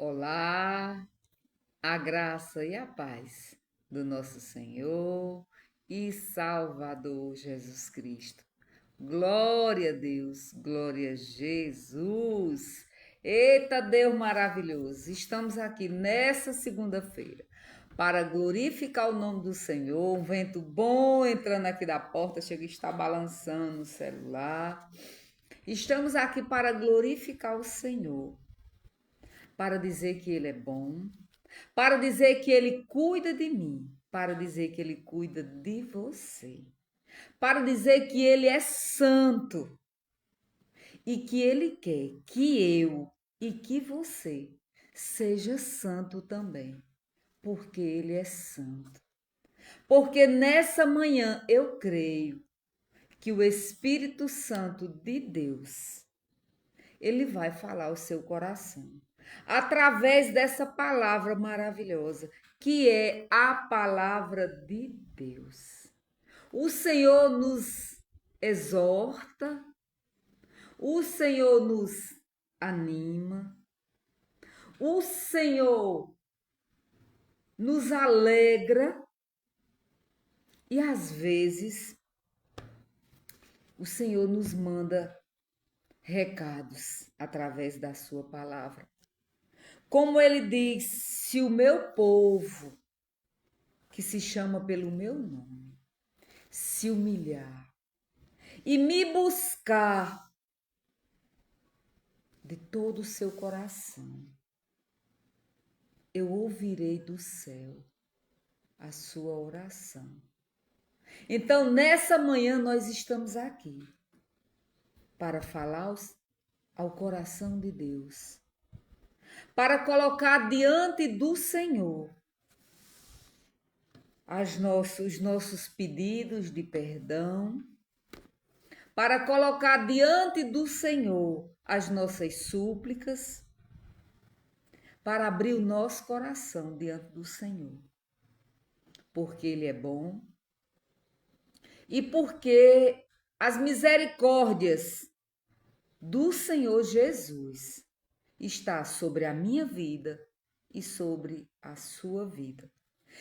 Olá, a graça e a paz do nosso Senhor e Salvador Jesus Cristo. Glória a Deus, glória a Jesus. Eita Deus maravilhoso, estamos aqui nessa segunda-feira para glorificar o nome do Senhor. Um vento bom entrando aqui da porta, chega a estar balançando o celular. Estamos aqui para glorificar o Senhor, para dizer que Ele é bom, para dizer que Ele cuida de mim, para dizer que Ele cuida de você, para dizer que Ele é santo e que Ele quer que eu e que você seja santo também, porque Ele é santo. Porque nessa manhã eu creio que o Espírito Santo de Deus, ele vai falar ao seu coração através dessa palavra maravilhosa, que é a palavra de Deus. O Senhor nos exorta, o Senhor nos anima, o Senhor nos alegra e às vezes o Senhor nos manda recados através da sua palavra. Como ele diz, se o meu povo, que se chama pelo meu nome, se humilhar e me buscar de todo o seu coração, eu ouvirei do céu a sua oração. Então, nessa manhã, nós estamos aqui para falar ao coração de Deus, para colocar diante do Senhor os nossos pedidos de perdão, para colocar diante do Senhor as nossas súplicas, para abrir o nosso coração diante do Senhor, porque Ele é bom e porque as misericórdias do Senhor Jesus está sobre a minha vida e sobre a sua vida.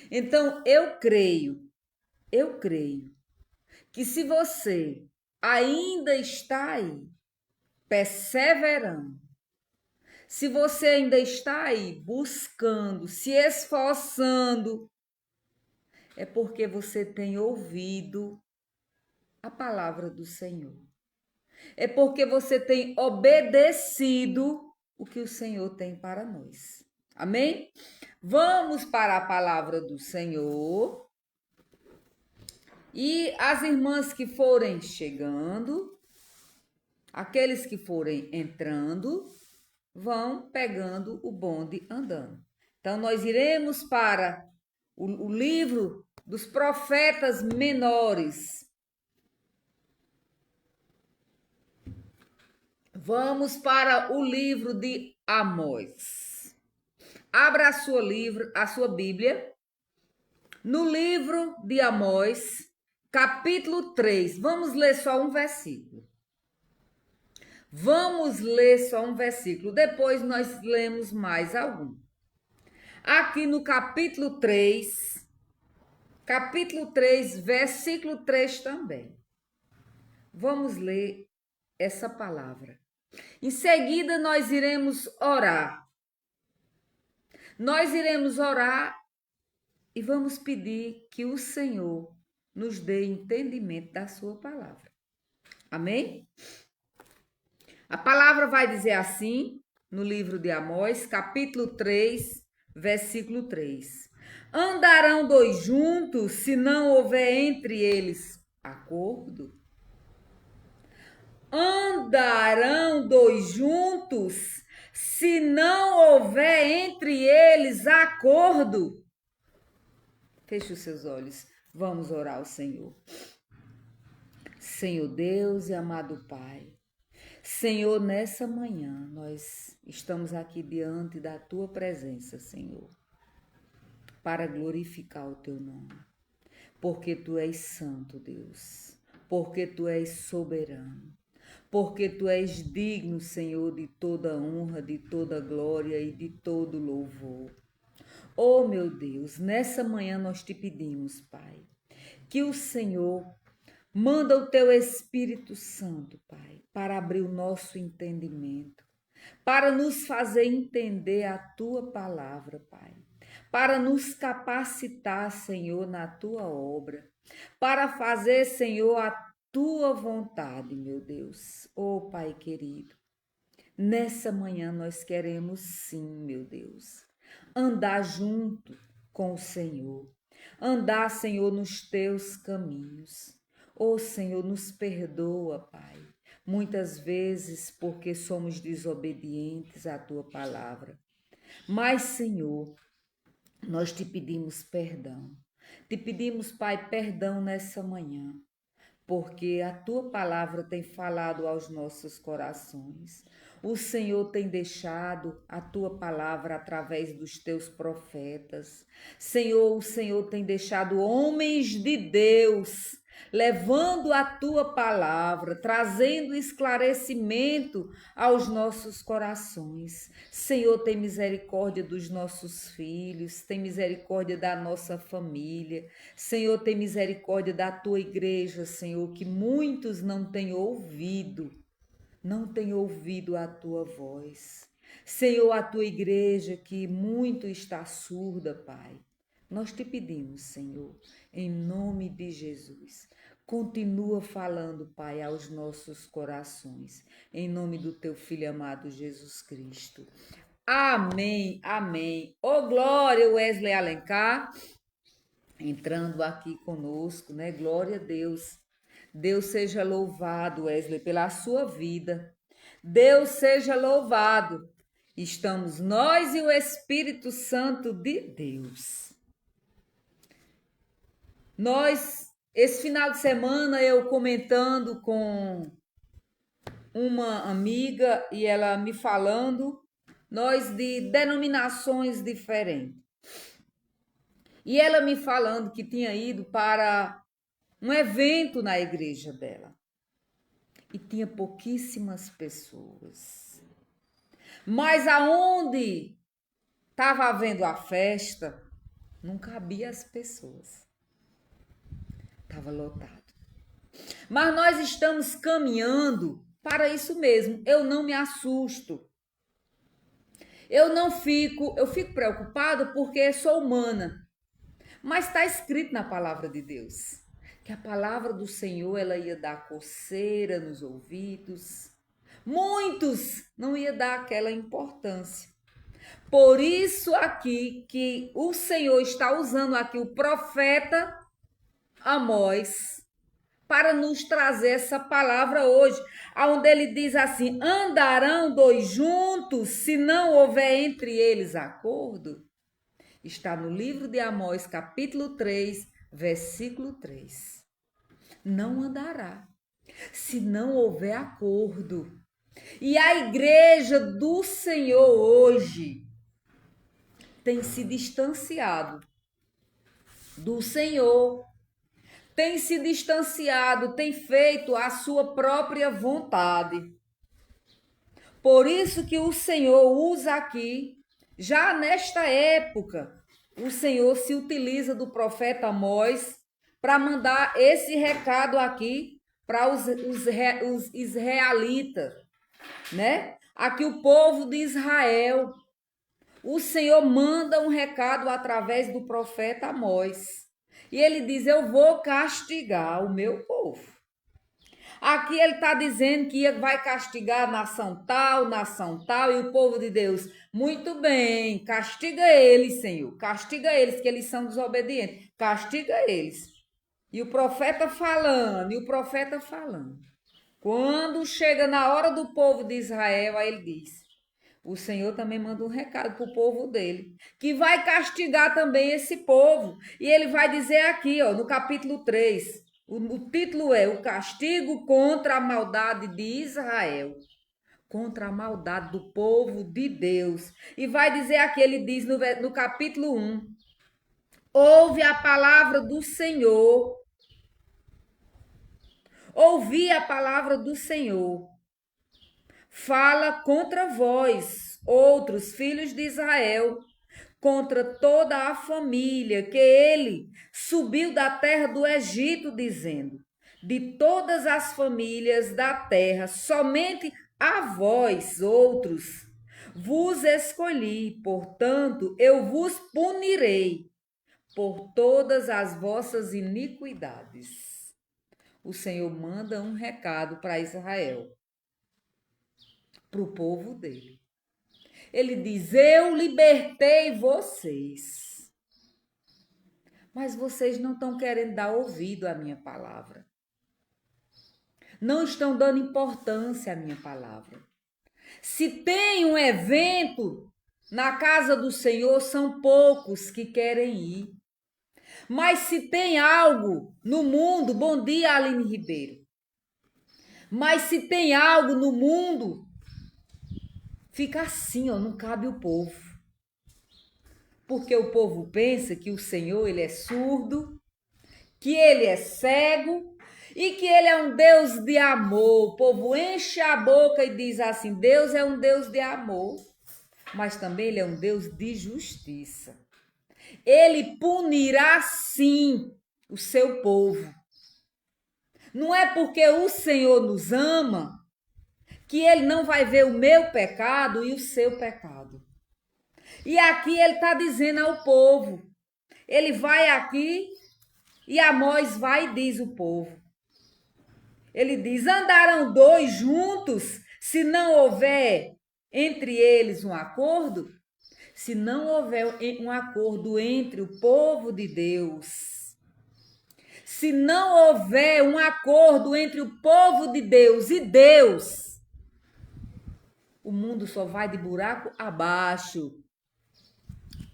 Então eu creio que se você ainda está aí perseverando, se você ainda está aí buscando, se esforçando, é porque você tem ouvido a palavra do Senhor. É porque você tem obedecido o que o Senhor tem para nós. Amém? Vamos para a palavra do Senhor. E as irmãs que forem chegando, aqueles que forem entrando, vão pegando o bonde andando. Então, nós iremos para o livro dos profetas menores. Vamos para o livro de Amós. Abra a sua Bíblia, no livro de Amós, capítulo 3. Vamos ler só um versículo. Depois nós lemos mais algum. Aqui no capítulo 3, versículo 3 também. Vamos ler essa palavra. Em seguida, nós iremos orar. Nós iremos orar e vamos pedir que o Senhor nos dê entendimento da sua palavra. Amém? A palavra vai dizer assim, no livro de Amós, capítulo 3, versículo 3. Andarão dois juntos se não houver entre eles acordo? Andarão dois juntos se não houver entre eles acordo? Feche os seus olhos. Vamos orar ao Senhor. Senhor Deus e amado Pai, Senhor, nessa manhã nós estamos aqui diante da Tua presença, Senhor, para glorificar o Teu nome, porque Tu és santo, Deus, porque Tu és soberano, porque tu és digno, Senhor, de toda honra, de toda glória e de todo louvor. Oh, meu Deus, nessa manhã nós te pedimos, Pai, que o Senhor manda o teu Espírito Santo, Pai, para abrir o nosso entendimento, para nos fazer entender a tua palavra, Pai, para nos capacitar, Senhor, na tua obra, para fazer, Senhor, a tua vontade, meu Deus. Oh, Pai querido, nessa manhã nós queremos sim, meu Deus, andar junto com o Senhor, andar, Senhor, nos teus caminhos. Oh, Senhor, nos perdoa, Pai, muitas vezes porque somos desobedientes à tua palavra. Mas, Senhor, nós te pedimos perdão. Te pedimos, Pai, perdão nessa manhã, porque a tua palavra tem falado aos nossos corações. O Senhor tem deixado a tua palavra através dos teus profetas. Senhor, o Senhor tem deixado homens de Deus levando a tua palavra, trazendo esclarecimento aos nossos corações. Senhor, tem misericórdia dos nossos filhos, tem misericórdia da nossa família. Senhor, tem misericórdia da tua igreja, Senhor, que muitos não têm ouvido a tua voz. Senhor, a tua igreja que muito está surda, Pai. Nós te pedimos, Senhor, em nome de Jesus, continua falando, Pai, aos nossos corações, em nome do teu Filho amado Jesus Cristo. Amém, amém. Ô, glória, Wesley Alencar, entrando aqui conosco, né? Glória a Deus. Deus seja louvado, Wesley, pela sua vida. Deus seja louvado. Estamos nós e o Espírito Santo de Deus. Esse final de semana, eu comentando com uma amiga e ela me falando, nós de denominações diferentes. E ela me falando que tinha ido para um evento na igreja dela. E tinha pouquíssimas pessoas. Mas aonde estava havendo a festa, não cabia as pessoas. Estava lotado. Mas nós estamos caminhando para isso mesmo. Eu não me assusto. Eu fico preocupada porque sou humana. Mas está escrito na palavra de Deus que a palavra do Senhor ela ia dar coceira nos ouvidos. Muitos não ia dar aquela importância. Por isso aqui que o Senhor está usando aqui o profeta Amós para nos trazer essa palavra hoje, onde ele diz assim: andarão dois juntos se não houver entre eles acordo? Está no livro de Amós, capítulo 3, versículo 3. Não andará se não houver acordo. E a igreja do Senhor hoje tem se distanciado do Senhor, tem se distanciado, tem feito a sua própria vontade. Por isso que o Senhor usa aqui, já nesta época, o Senhor se utiliza do profeta Amós para mandar esse recado aqui para os israelitas, né? Aqui o povo de Israel. O Senhor manda um recado através do profeta Amós. E ele diz: eu vou castigar o meu povo. Aqui ele está dizendo que vai castigar a nação tal, e o povo de Deus. Muito bem, castiga eles, Senhor. Castiga eles, que eles são desobedientes. Castiga eles. E o profeta falando, Quando chega na hora do povo de Israel, aí ele diz: o Senhor também manda um recado para o povo dele, que vai castigar também esse povo. E ele vai dizer aqui, ó, no capítulo 3, o título é O Castigo contra a Maldade de Israel, contra a maldade do povo de Deus. E vai dizer aqui, ele diz no capítulo 1, ouve a palavra do Senhor. Ouvi a palavra do Senhor. fala contra vós, outros filhos de Israel, contra toda a família que ele subiu da terra do Egito, dizendo: de todas as famílias da terra, somente a vós, outros, vos escolhi, portanto, eu vos punirei por todas as vossas iniquidades. O Senhor manda um recado para Israel, para o povo dele. Ele diz: eu libertei vocês, mas vocês não estão querendo dar ouvido à minha palavra. Não estão dando importância à minha palavra. Se tem um evento na casa do Senhor, são poucos que querem ir. Mas se tem algo no mundo, bom dia, Aline Ribeiro. Mas se tem algo no mundo, fica assim, ó, não cabe o povo. Porque o povo pensa que o Senhor, ele é surdo, que ele é cego e que ele é um Deus de amor. O povo enche a boca e diz assim: Deus é um Deus de amor, mas também ele é um Deus de justiça. Ele punirá sim o seu povo. Não é porque o Senhor nos ama que ele não vai ver o meu pecado e o seu pecado. E aqui ele está dizendo ao povo, ele vai aqui e Amós vai e diz o povo. Ele diz: andarão dois juntos se não houver entre eles um acordo? Se não houver um acordo entre o povo de Deus, se não houver um acordo entre o povo de Deus e Deus, o mundo só vai de buraco abaixo.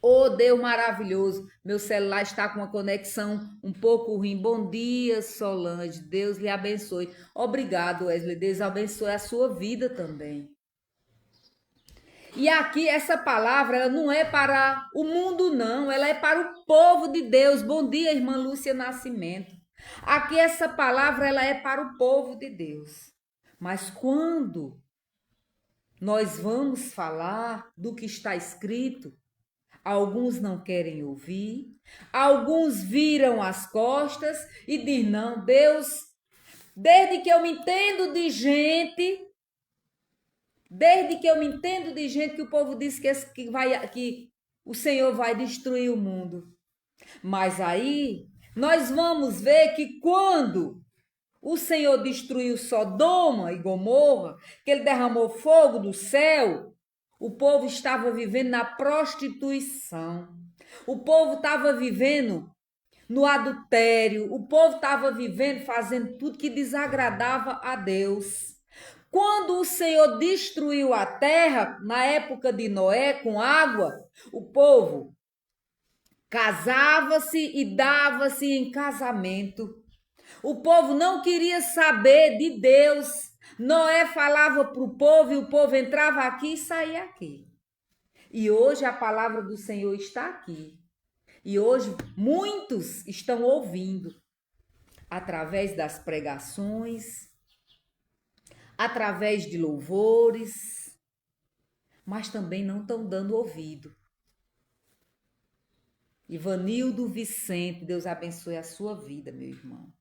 Oh, Deus maravilhoso, meu celular está com uma conexão um pouco ruim. Bom dia, Solange, Deus lhe abençoe. Obrigado, Wesley, Deus abençoe a sua vida também. E aqui essa palavra ela não é para o mundo não, ela é para o povo de Deus. Bom dia, irmã Lúcia Nascimento. Aqui essa palavra ela é para o povo de Deus. Mas quando nós vamos falar do que está escrito, alguns não querem ouvir, alguns viram as costas e dizem: não, Deus, desde que eu me entendo de gente, que o povo diz que o Senhor vai destruir o mundo. Mas aí nós vamos ver que quando o Senhor destruiu Sodoma e Gomorra, que ele derramou fogo do céu, o povo estava vivendo na prostituição. O povo estava vivendo no adultério. O povo estava vivendo, fazendo tudo que desagradava a Deus. Quando o Senhor destruiu a terra, na época de Noé, com água, o povo casava-se e dava-se em casamento. O povo não queria saber de Deus. Noé falava para o povo e o povo entrava aqui e saía aqui. E hoje a palavra do Senhor está aqui. E hoje muitos estão ouvindo através das pregações, através de louvores, mas também não estão dando ouvido. Ivanildo Vicente, Deus abençoe a sua vida, meu irmão.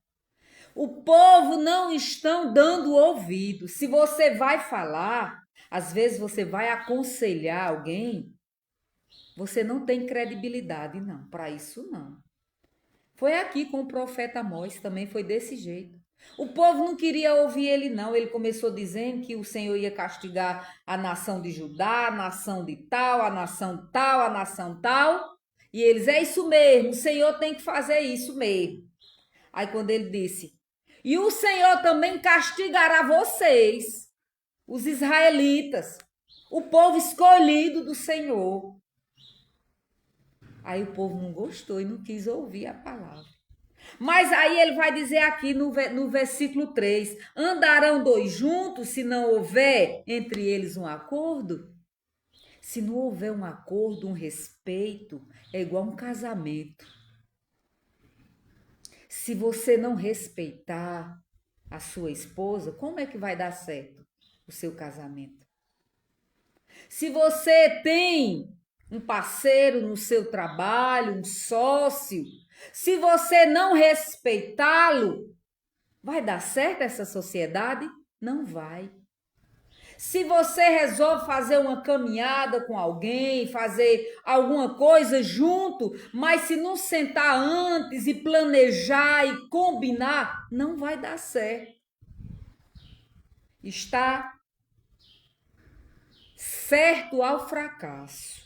O povo não estão dando ouvido. Se você vai falar, às vezes você vai aconselhar alguém, você não tem credibilidade, não. Para isso, não. Foi aqui com o profeta Amós, também foi desse jeito. O povo não queria ouvir ele, não. Ele começou dizendo que o Senhor ia castigar a nação de Judá, a nação de tal, a nação tal, a nação tal. E eles, é isso mesmo, o Senhor tem que fazer isso mesmo. Aí quando ele disse: e o Senhor também castigará vocês, os israelitas, o povo escolhido do Senhor. Aí o povo não gostou e não quis ouvir a palavra. Mas aí ele vai dizer aqui no versículo 3: andarão dois juntos se não houver entre eles um acordo? Se não houver um acordo, um respeito, é igual um casamento. Se você não respeitar a sua esposa, como é que vai dar certo? o seu casamento. Se você tem um parceiro no seu trabalho, um sócio, se você não respeitá-lo, vai dar certo essa sociedade? Não vai. Se você resolve fazer uma caminhada com alguém, fazer alguma coisa junto, mas se não sentar antes e planejar e combinar, não vai dar certo. Está certo ao fracasso.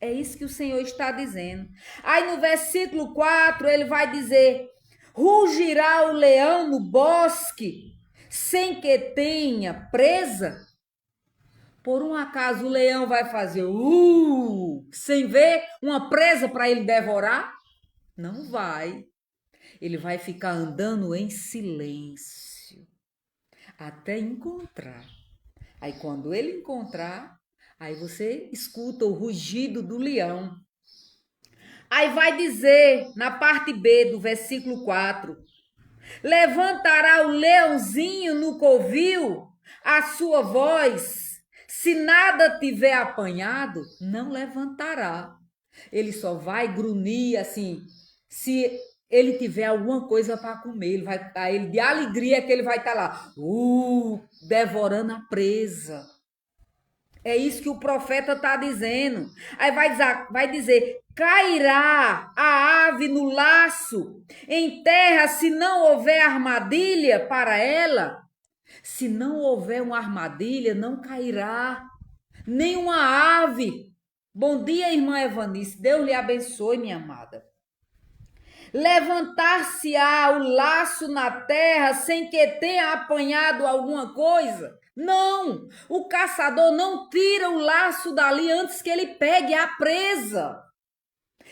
É isso que o Senhor está dizendo. Aí no versículo 4 ele vai dizer: rugirá o leão no bosque sem que tenha presa? Por um acaso o leão vai fazer sem ver uma presa para ele devorar? Não vai. Ele vai ficar andando em silêncio até encontrar. Aí quando ele encontrar, aí você escuta o rugido do leão. Aí vai dizer na parte B do versículo 4: levantará o leãozinho no covil a sua voz, se nada tiver apanhado, não levantará. Ele só vai grunhir assim, se ele tiver alguma coisa para comer, ele vai, ele de alegria que ele vai estar lá, devorando a presa. É isso que o profeta está dizendo. Aí vai dizer: cairá a ave no laço, em terra, se não houver armadilha para ela. Se não houver uma armadilha, não cairá nenhuma ave. Bom dia, irmã Evanice. Deus lhe abençoe, minha amada. Levantar-se-á o laço na terra sem que tenha apanhado alguma coisa? Não, o caçador não tira o laço dali antes que ele pegue a presa.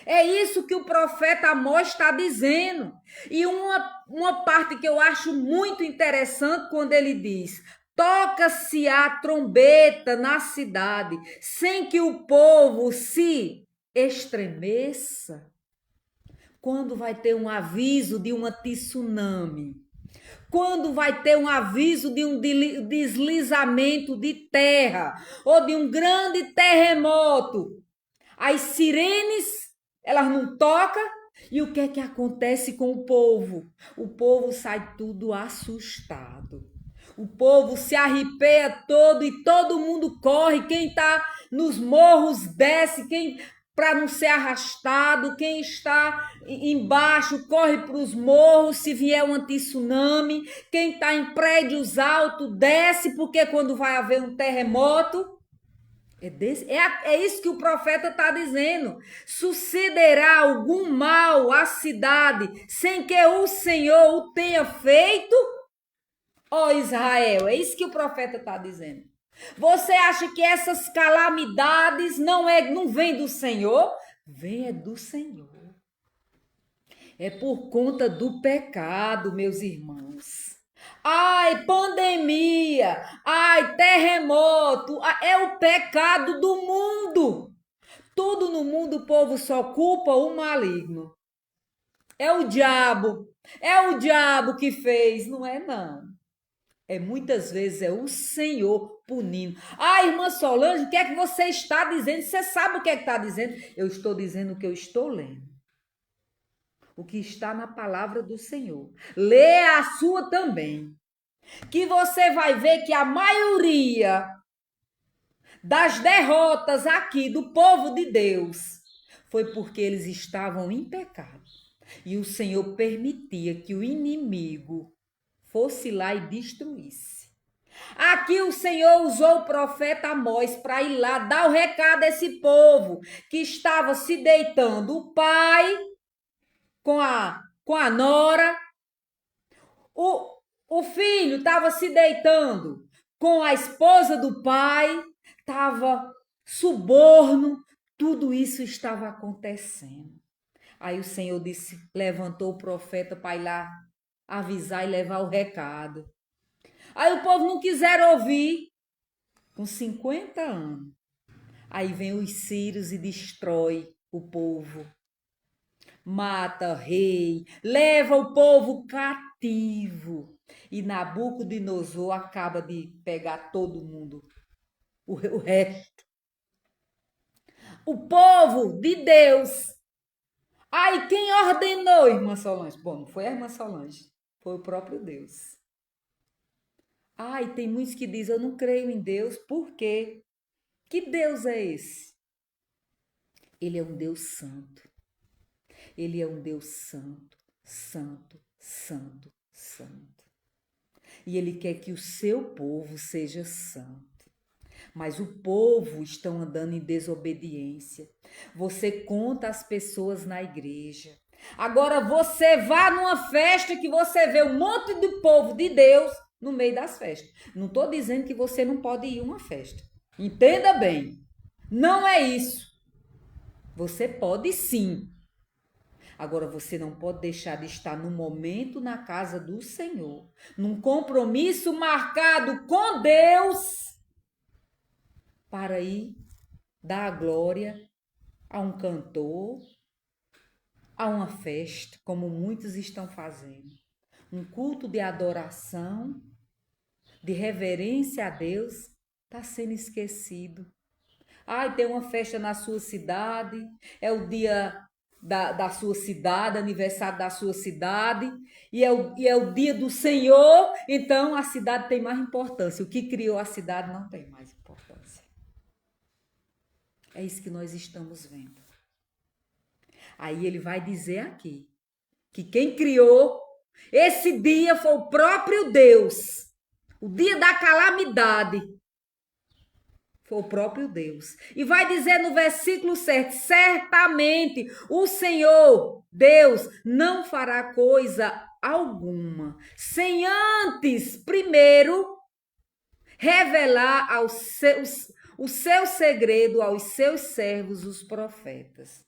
É isso que o profeta Amós está dizendo. E uma parte que eu acho muito interessante quando ele diz: toca-se a trombeta na cidade, sem que o povo se estremeça. Quando vai ter um aviso de uma tsunami? Quando vai ter um aviso de um deslizamento de terra ou de um grande terremoto? As sirenes, elas não tocam. E o que é que acontece com o povo? O povo sai tudo assustado. O povo se arrepia todo e todo mundo corre. Quem está nos morros desce, quem para não ser arrastado, quem está embaixo corre para os morros se vier um tsunami, quem está em prédios altos desce, porque quando vai haver um terremoto, é isso que o profeta está dizendo. Sucederá algum mal à cidade sem que o Senhor o tenha feito? Ó Israel, é isso que o profeta está dizendo. Você acha que essas calamidades não vêm do Senhor? Vem do Senhor. É por conta do pecado, meus irmãos. Ai, pandemia, ai, terremoto, é o pecado do mundo. Tudo no mundo o povo só culpa o maligno. É o diabo que fez, não é não. Muitas vezes é o Senhor punindo. Ah, irmã Solange, o que é que você está dizendo? Você sabe o que é que está dizendo? Eu estou dizendo o que eu estou lendo. O que está na palavra do Senhor. Lê a sua também. Que você vai ver que a maioria das derrotas aqui do povo de Deus foi porque eles estavam em pecado. E o Senhor permitia que o inimigo fosse lá e destruísse. Aqui o Senhor usou o profeta Amós para ir lá dar o recado a esse povo que estava se deitando. O pai com a nora, o filho estava se deitando com a esposa do pai, estava suborno, tudo isso estava acontecendo. Aí o Senhor disse, levantou o profeta para ir lá avisar e levar o recado. Aí o povo não quiseram ouvir, com 50 anos. Aí vem os sírios e destrói o povo. Mata rei, leva o povo cativo. E Nabucodonosor acaba de pegar todo mundo, o resto. O povo de Deus. Aí quem ordenou, irmã Solange? Bom, não foi a irmã Solange, foi o próprio Deus. Ai, tem muitos que dizem, eu não creio em Deus, por quê? Que Deus é esse? Ele é um Deus santo. Ele é um Deus santo, santo, santo, santo. E ele quer que o seu povo seja santo. Mas o povo estão andando em desobediência. Você conta as pessoas na igreja. Agora você vá numa festa que você vê um monte de povo de Deus no meio das festas. Não estou dizendo que você não pode ir a uma festa. Entenda bem. Não é isso. Você pode sim. Agora você não pode deixar de estar no momento na casa do Senhor, num compromisso marcado com Deus, para ir dar a glória a um cantor, a uma festa, como muitos estão fazendo. Um culto de adoração, de reverência a Deus, está sendo esquecido. Ai, tem uma festa na sua cidade, é o dia da sua cidade, aniversário da sua cidade, e é o dia do Senhor, então a cidade tem mais importância. O que criou a cidade não tem mais importância. É isso que nós estamos vendo. Aí ele vai dizer aqui que quem criou esse dia foi o próprio Deus. O dia da calamidade foi o próprio Deus. E vai dizer no versículo 7, certamente o Senhor, Deus, não fará coisa alguma, sem antes, primeiro, revelar o seu segredo aos seus servos, os profetas.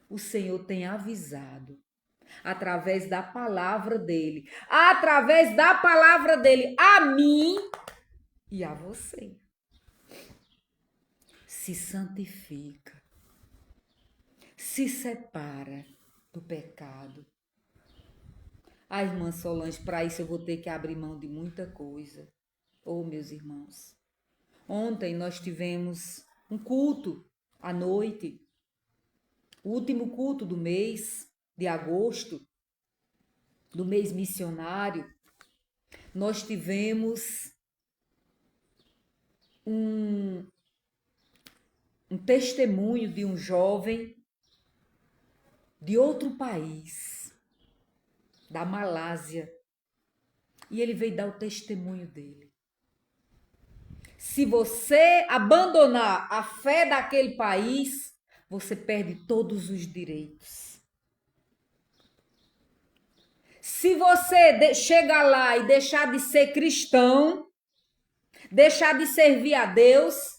O Senhor tem avisado através da palavra dele, a mim e a você. Se santifica, se separa do pecado. Ah, irmã Solange, para isso eu vou ter que abrir mão de muita coisa. Oh, meus irmãos, ontem nós tivemos um culto à noite, o último culto do mês de agosto, do mês missionário. Nós tivemos um testemunho de um jovem de outro país, da Malásia, e ele veio dar o testemunho dele. Se você abandonar a fé daquele país, você perde todos os direitos. Se você chegar lá e deixar de ser cristão, deixar de servir a Deus,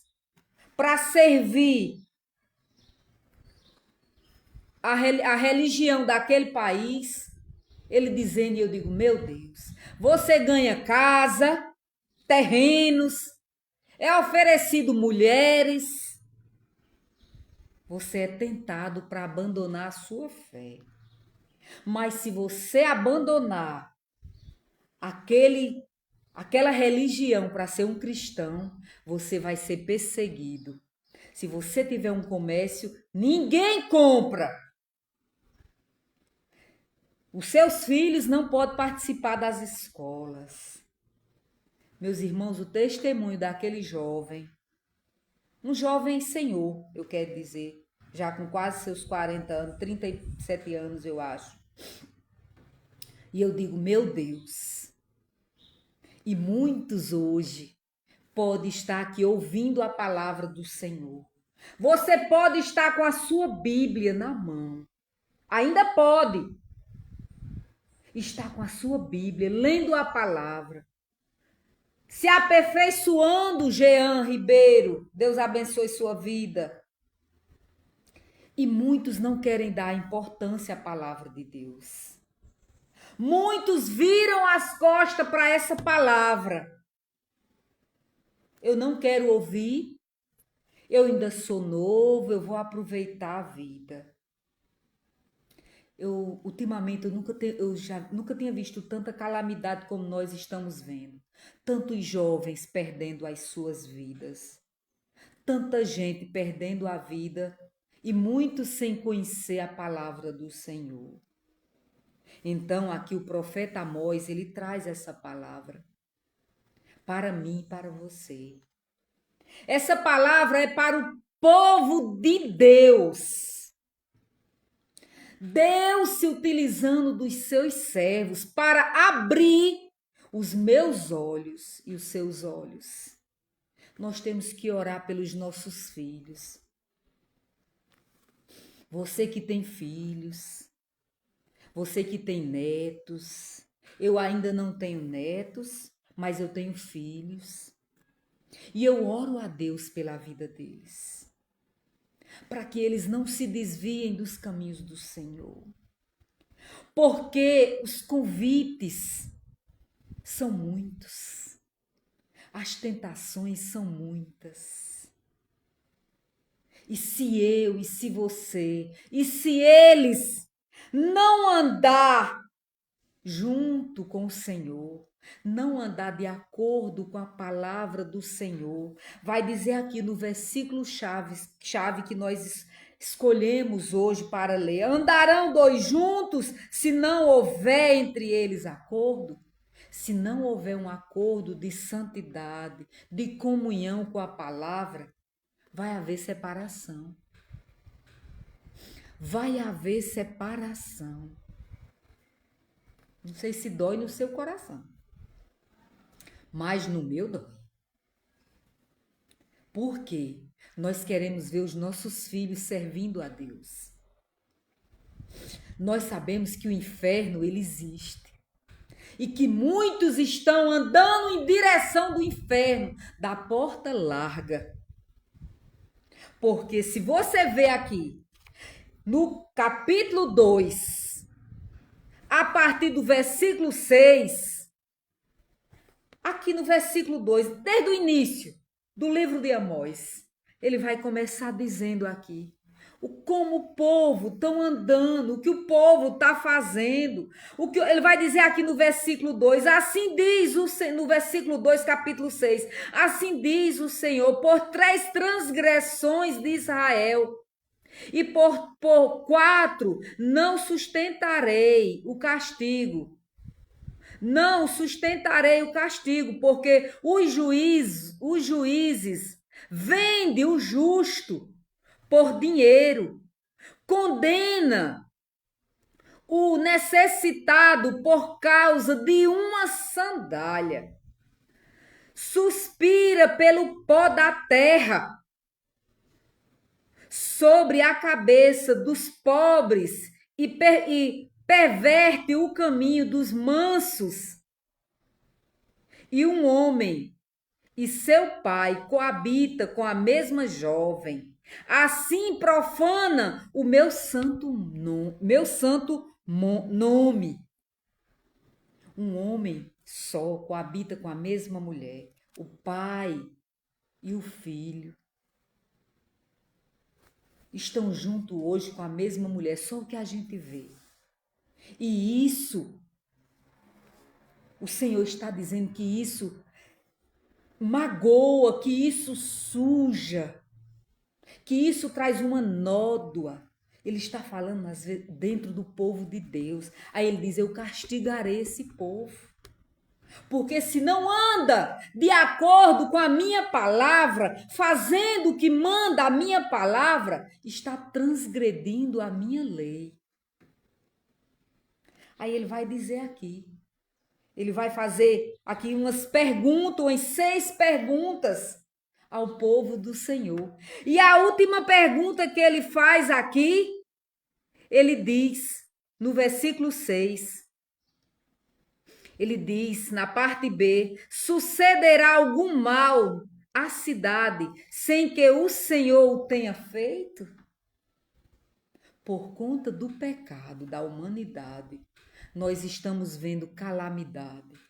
para servir a religião daquele país, ele dizendo, e eu digo, meu Deus, você ganha casa, terrenos, é oferecido mulheres, você é tentado para abandonar a sua fé. Mas se você abandonar aquela religião para ser um cristão, você vai ser perseguido. Se você tiver um comércio, ninguém compra. Os seus filhos não podem participar das escolas. Meus irmãos, o testemunho daquele jovem, um jovem senhor, eu quero dizer, já com quase seus 40 anos, 37 anos, eu acho. E eu digo, meu Deus, e muitos hoje podem estar aqui ouvindo a palavra do Senhor. Você pode estar com a sua Bíblia na mão. Ainda pode estar com a sua Bíblia, lendo a palavra. Se aperfeiçoando, Jean Ribeiro. Deus abençoe sua vida. E muitos não querem dar importância à palavra de Deus. Muitos viram as costas para essa palavra. Eu não quero ouvir. Eu ainda sou novo, eu vou aproveitar a vida. Ultimamente, eu já nunca tinha visto tanta calamidade como nós estamos vendo. Tantos jovens perdendo as suas vidas. Tanta gente perdendo a vida e muitos sem conhecer a palavra do Senhor. Então, aqui o profeta Amós, ele traz essa palavra para mim e para você. Essa palavra é para o povo de Deus. Deus se utilizando dos seus servos para abrir os meus olhos e os seus olhos. Nós temos que orar pelos nossos filhos. Você que tem filhos, você que tem netos. Eu ainda não tenho netos, mas eu tenho filhos. E eu oro a Deus pela vida deles, para que eles não se desviem dos caminhos do Senhor. Porque os convites são muitos, as tentações são muitas. E se eu, e se você, e se eles não andar junto com o Senhor, não andar de acordo com a palavra do Senhor, vai dizer aqui no versículo chave que nós escolhemos hoje para ler: andarão dois juntos se não houver entre eles acordo? Se não houver um acordo de santidade, de comunhão com a palavra, vai haver separação. Vai haver separação. Não sei se dói no seu coração, mas no meu dói. Por quê? Nós queremos ver os nossos filhos servindo a Deus. Nós sabemos que o inferno, ele existe. E que muitos estão andando em direção do inferno, da porta larga. Porque se você vê aqui, no capítulo 2, a partir do versículo 6, aqui no versículo 2, desde o início do livro de Amós, ele vai começar dizendo aqui como o povo estão andando, o que o povo está fazendo. Ele vai dizer aqui no versículo 2, assim diz no versículo 2, capítulo 6, assim diz o Senhor, por 3 transgressões de Israel, e por 4 não sustentarei o castigo. Não sustentarei o castigo, porque os juízes vendem o justo por dinheiro, condena o necessitado por causa de uma sandália, suspira pelo pó da terra sobre a cabeça dos pobres e perverte o caminho dos mansos. E um homem e seu pai coabita com a mesma jovem. Assim profana o meu santo nome. Um homem só coabita com a mesma mulher, o pai e o filho. Estão juntos hoje com a mesma mulher, só o que a gente vê. E isso, o Senhor está dizendo que isso magoa, que isso suja, que isso traz uma nódoa. Ele está falando às vezes dentro do povo de Deus. Aí ele diz: eu castigarei esse povo. Porque se não anda de acordo com a minha palavra, fazendo o que manda a minha palavra, está transgredindo a minha lei. Aí ele vai dizer aqui, ele vai fazer aqui umas perguntas, umas 6 perguntas ao povo do Senhor. E a última pergunta que ele faz aqui, ele diz no versículo 6, ele diz na parte B: sucederá algum mal à cidade sem que o Senhor o tenha feito? Por conta do pecado da humanidade, nós estamos vendo calamidade.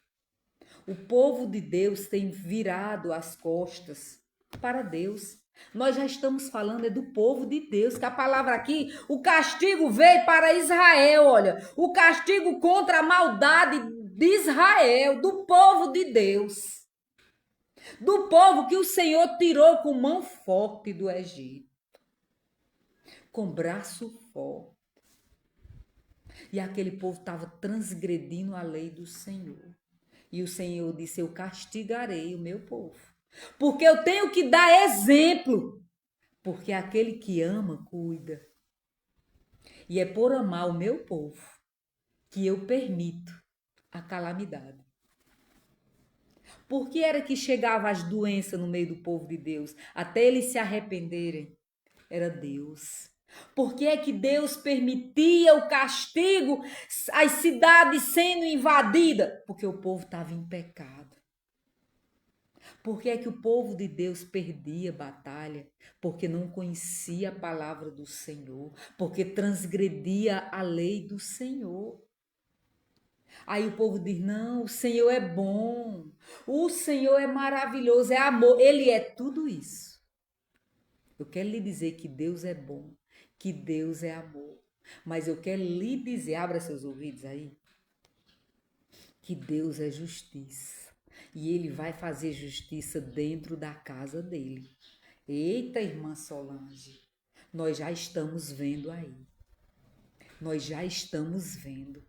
O povo de Deus tem virado as costas para Deus. Nós já estamos falando do povo de Deus, que a palavra aqui, o castigo veio para Israel, olha, o castigo contra a maldade de Israel, do povo de Deus, do povo que o Senhor tirou com mão forte do Egito, com braço forte. E aquele povo estava transgredindo a lei do Senhor. E o Senhor disse: eu castigarei o meu povo, porque eu tenho que dar exemplo, porque aquele que ama, cuida. E é por amar o meu povo que eu permito a calamidade. Por que era que chegavam as doenças no meio do povo de Deus, até eles se arrependerem? Era Deus. Por que é que Deus permitia o castigo, as cidades sendo invadidas? Porque o povo estava em pecado. Por que é que o povo de Deus perdia batalha? Porque não conhecia a palavra do Senhor, porque transgredia a lei do Senhor. Aí o povo diz: não, o Senhor é bom, o Senhor é maravilhoso, é amor, Ele é tudo isso. Eu quero lhe dizer que Deus é bom, que Deus é amor, mas eu quero lhe dizer, abra seus ouvidos aí, que Deus é justiça. E Ele vai fazer justiça dentro da casa dele. Eita, irmã Solange, nós já estamos vendo aí. Nós já estamos vendo.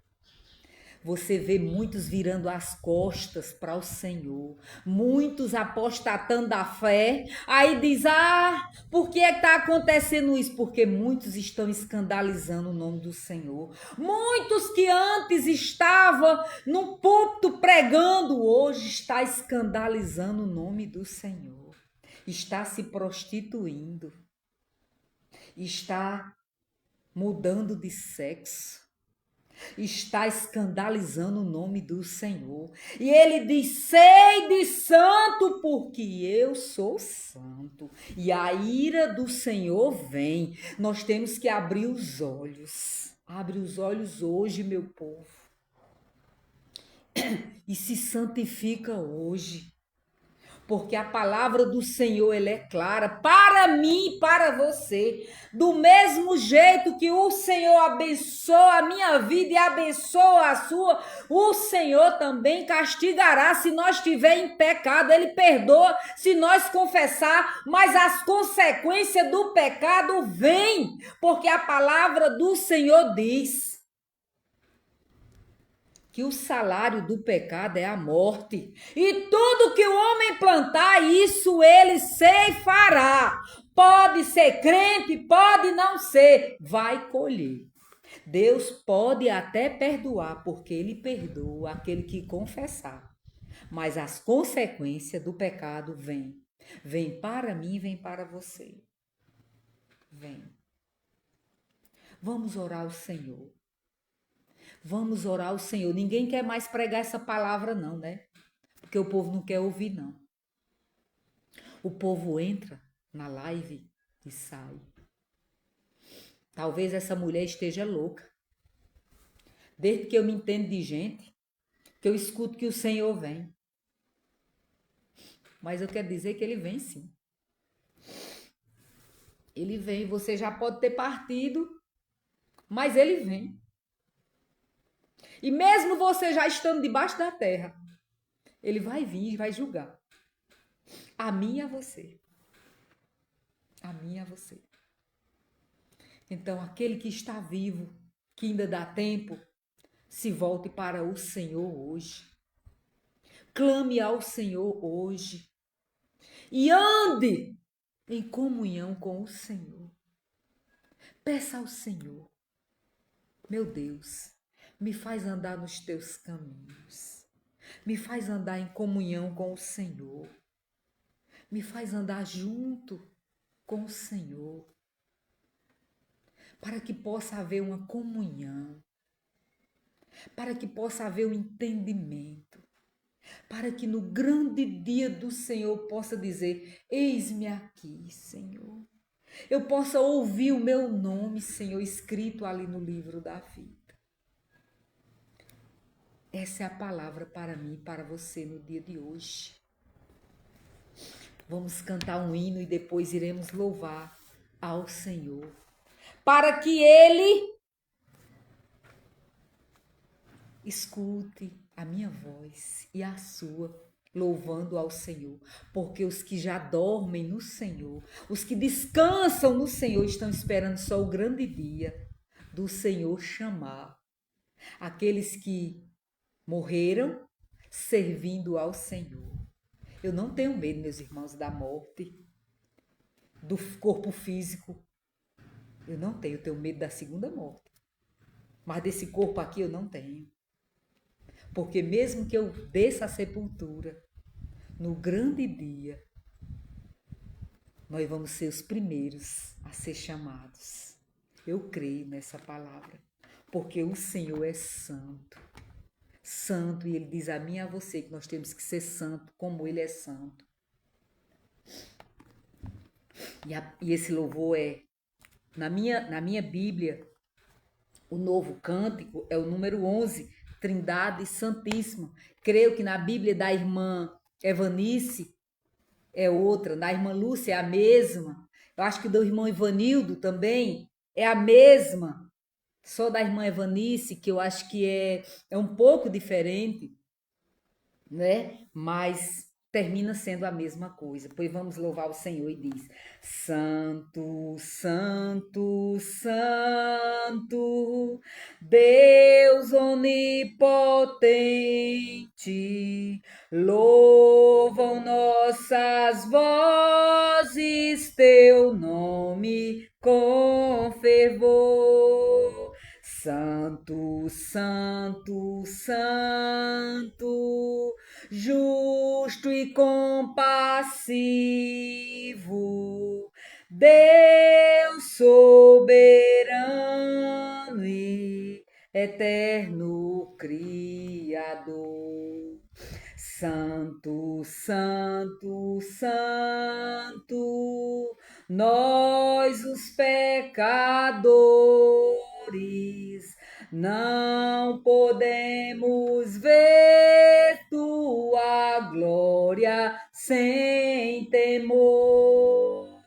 Você vê muitos virando as costas para o Senhor, muitos apostatando da fé. Aí diz: ah, por que está acontecendo isso? Porque muitos estão escandalizando o nome do Senhor. Muitos que antes estavam no púlpito pregando, hoje está escandalizando o nome do Senhor. Está se prostituindo, está mudando de sexo, está escandalizando o nome do Senhor. E ele diz: sei de santo, porque eu sou santo. E a ira do Senhor vem. Nós temos que abrir os olhos. Abre os olhos hoje, meu povo. E se santifica hoje. Porque a palavra do Senhor, ela é clara para mim e para você. Do mesmo jeito que o Senhor abençoa a minha vida e abençoa a sua, o Senhor também castigará se nós estiver em pecado. Ele perdoa se nós confessar, mas as consequências do pecado vêm, porque a palavra do Senhor diz que o salário do pecado é a morte. E tudo que o homem plantar, isso ele ceifará. Pode ser crente, pode não ser, vai colher. Deus pode até perdoar, porque ele perdoa aquele que confessar. Mas as consequências do pecado vêm. Vem para mim, vem para você. Vem. Vamos orar ao Senhor. Vamos orar ao Senhor. Ninguém quer mais pregar essa palavra, não, né? Porque o povo não quer ouvir, não. O povo entra na live e sai. Talvez essa mulher esteja louca. Desde que eu me entendo de gente, que eu escuto que o Senhor vem. Mas eu quero dizer que ele vem sim. Ele vem. Você já pode ter partido, mas ele vem. E mesmo você já estando debaixo da terra, ele vai vir e vai julgar. A mim e a você. A mim e a você. Então, aquele que está vivo, que ainda dá tempo, se volte para o Senhor hoje. Clame ao Senhor hoje. E ande em comunhão com o Senhor. Peça ao Senhor: meu Deus, me faz andar nos teus caminhos. Me faz andar em comunhão com o Senhor. Me faz andar junto com o Senhor. Para que possa haver uma comunhão. Para que possa haver um entendimento. Para que no grande dia do Senhor possa dizer: eis-me aqui, Senhor. Eu possa ouvir o meu nome, Senhor, escrito ali no livro da vida. Essa é a palavra para mim e para você no dia de hoje. Vamos cantar um hino e depois iremos louvar ao Senhor, para que Ele escute a minha voz e a sua, louvando ao Senhor, porque os que já dormem no Senhor, os que descansam no Senhor, estão esperando só o grande dia do Senhor chamar aqueles que morreram servindo ao Senhor. Eu não tenho medo, meus irmãos, da morte, do corpo físico. Eu não tenho, eu tenho medo da segunda morte. Mas desse corpo aqui eu não tenho. Porque mesmo que eu desça à sepultura, no grande dia, nós vamos ser os primeiros a ser chamados. Eu creio nessa palavra, porque o Senhor é santo. Santo, e Ele diz a mim e a você que nós temos que ser santo como Ele é santo. E esse louvor é, na minha Bíblia, o novo cântico é o número 11, Trindade Santíssima. Creio que na Bíblia da irmã Evanice é outra, da irmã Lúcia é a mesma. Eu acho que do irmão Ivanildo também é a mesma. Só da irmã Evanice, que eu acho que é um pouco diferente, né? Mas termina sendo a mesma coisa. Pois vamos louvar o Senhor e diz: Santo, Santo, Santo, Deus onipotente, louvam nossas vozes teu nome com fervor. Santo, Santo, Santo, justo e compassivo, Deus soberano e eterno Criador. Santo, Santo, Santo, nós os pecadores não podemos ver tua glória sem temor.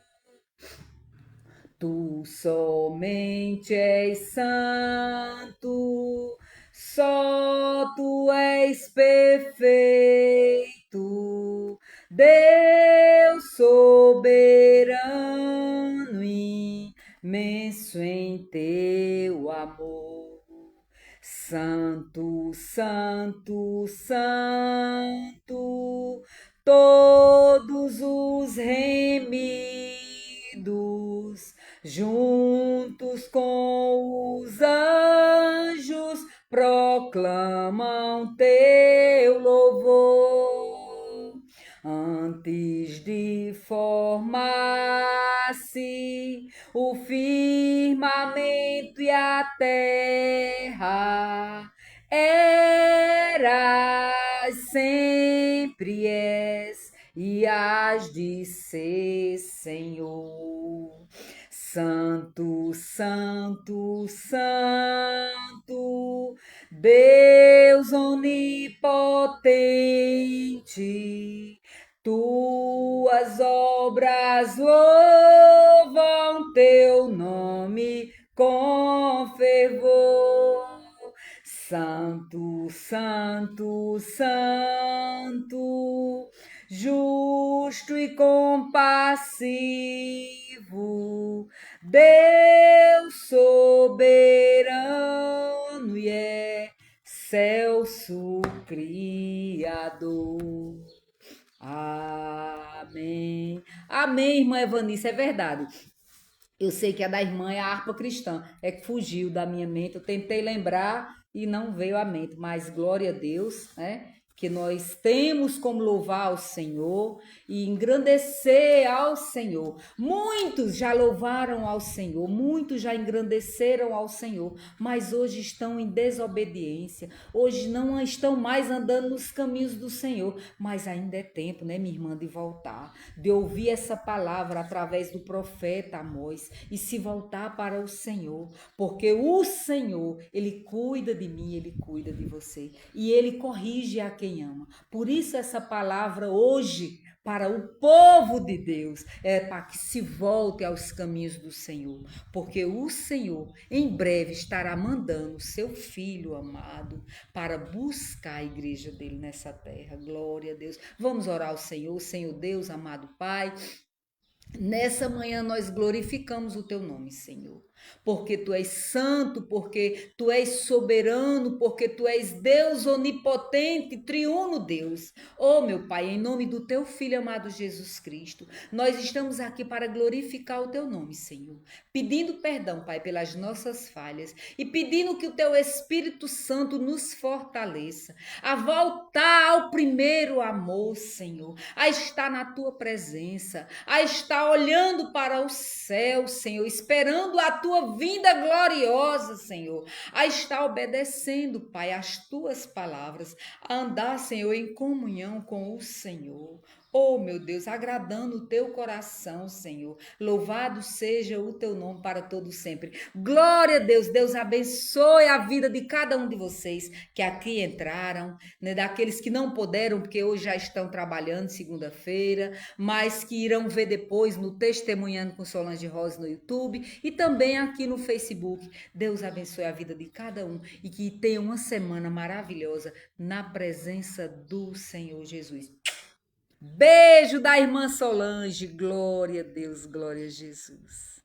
Tu somente és santo, só tu és perfeito, Deus soberano, imenso em teu amor. Santo, Santo, Santo, todos os remidos, juntos com os anjos, proclamam teu louvor. Antes de formar-se o firmamento e a terra, eras, sempre és e hás de ser, Senhor. Santo, Santo, Santo, Deus onipotente, tuas obras louvam teu nome com fervor. Santo, Santo, Santo, justo e compassivo, Deus soberano e excelso Criador. Amém. Amém, irmã Evanice, é verdade. Eu sei que a da irmã é a harpa cristã, é que fugiu da minha mente. Eu tentei lembrar e não veio à mente, mas glória a Deus, né? Que nós temos como louvar ao Senhor e engrandecer ao Senhor. Muitos já louvaram ao Senhor, muitos já engrandeceram ao Senhor, mas hoje estão em desobediência, hoje não estão mais andando nos caminhos do Senhor, mas ainda é tempo, né, minha irmã, de voltar, de ouvir essa palavra através do profeta Amós e se voltar para o Senhor, porque o Senhor, Ele cuida de mim, Ele cuida de você e Ele corrige a quem ama. Por isso essa palavra hoje para o povo de Deus, para que se volte aos caminhos do Senhor, porque o Senhor em breve estará mandando o seu Filho amado para buscar a igreja dele nessa terra. Glória a Deus. Vamos orar ao Senhor, Senhor Deus, amado Pai. Nessa manhã nós glorificamos o teu nome, Senhor, porque tu és santo, porque tu és soberano, porque tu és Deus onipotente, triuno Deus. Oh, meu Pai, em nome do teu filho amado Jesus Cristo, nós estamos aqui para glorificar o teu nome, Senhor, pedindo perdão, Pai, pelas nossas falhas e pedindo que o teu Espírito Santo nos fortaleça a voltar ao primeiro amor, Senhor, a estar na tua presença, a estar olhando para o céu, Senhor, esperando a tua vinda gloriosa, Senhor, a estar obedecendo, Pai, as tuas palavras, a andar, Senhor, em comunhão com o Senhor. Oh, meu Deus, agradando o teu coração, Senhor. Louvado seja o teu nome para todo sempre. Glória a Deus. Deus abençoe a vida de cada um de vocês que aqui entraram, né, daqueles que não puderam, porque hoje já estão trabalhando segunda-feira, mas que irão ver depois no Testemunhando com Solange Rosa no YouTube e também aqui no Facebook. Deus abençoe a vida de cada um e que tenha uma semana maravilhosa na presença do Senhor Jesus. Beijo da irmã Solange. Glória a Deus, glória a Jesus.